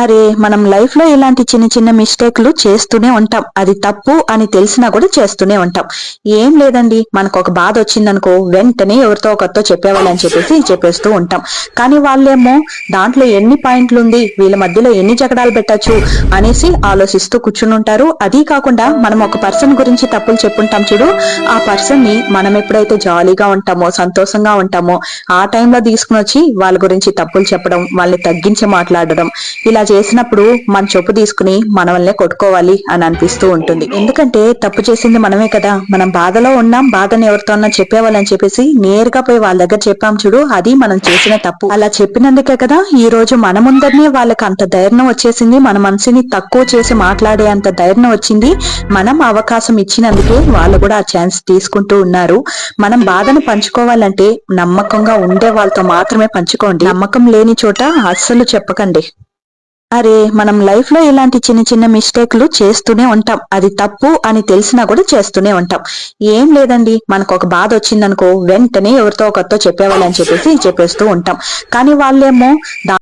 అరే మనం లైఫ్ లో ఇలాంటి చిన్న చిన్న మిస్టేక్లు చేస్తూనే ఉంటాం. అది తప్పు అని తెలిసినా కూడా చేస్తూనే ఉంటాం. ఏం లేదండి, మనకు ఒక బాధ వచ్చిందనుకో వెంటనే ఎవరితో ఒకరితో చెప్పేవాళ్ళని చెప్పేస్తూ ఉంటాం. కానీ వాళ్ళేమో దాంట్లో ఎన్ని పాయింట్లు ఉంది, వీళ్ళ మధ్యలో ఎన్ని జగడాలు పెట్టచ్చు అనేసి ఆలోచిస్తూ కూర్చుని ఉంటారు. అదీ కాకుండా మనం ఒక పర్సన్ గురించి తప్పులు చెప్పుంటాం చూడు, ఆ పర్సన్ ని మనం ఎప్పుడైతే జాలీగా ఉంటామో సంతోషంగా ఉంటామో ఆ టైంలో తీసుకుని వచ్చి వాళ్ళ గురించి తప్పులు చెప్పడం, వాళ్ళని తగ్గించి మాట్లాడడం, ఇలా చేసినప్పుడు మన చెప్పు తీసుకుని మనల్నే కొట్టుకోవాలి అని అనిపిస్తూ ఉంటుంది. ఎందుకంటే తప్పు చేసింది మనమే కదా. మనం బాధలో ఉన్నాం, బాధని ఎవరితోన్నా చెప్పేవాళ్ళని చెప్పేసి నేరుగా పోయి వాళ్ళ దగ్గర చెప్పాం చూడు, అది మనం చేసిన తప్పు. అలా చెప్పినందుకే కదా ఈ రోజు మన ముందరనే వాళ్ళకి అంత ధైర్యం వచ్చేసింది, మన మనసుని తక్కువ చేసి మాట్లాడే అంత ధైర్యం వచ్చింది. మనం అవకాశం ఇచ్చినందుకే వాళ్ళు కూడా ఆ ఛాన్స్ తీసుకుంటూ ఉన్నారు. మనం బాధను పంచుకోవాలంటే నమ్మకంగా ఉండే వాళ్ళతో మాత్రమే పంచుకోండి. నమ్మకం లేని చోట అస్సలు చెప్పకండి. అరే మనం లైఫ్ లో ఇలాంటి చిన్న చిన్న మిస్టేక్లు చేస్తూనే ఉంటాం. అది తప్పు అని తెలిసినా కూడా చేస్తూనే ఉంటాం. ఏం లేదండి, మనకు ఒక బాధ వచ్చిందనుకో వెంటనే ఎవరితో ఒకరితో చెప్పేవాళ్ళని చెప్పేస్తూ ఉంటాం. కానీ వాళ్ళేమో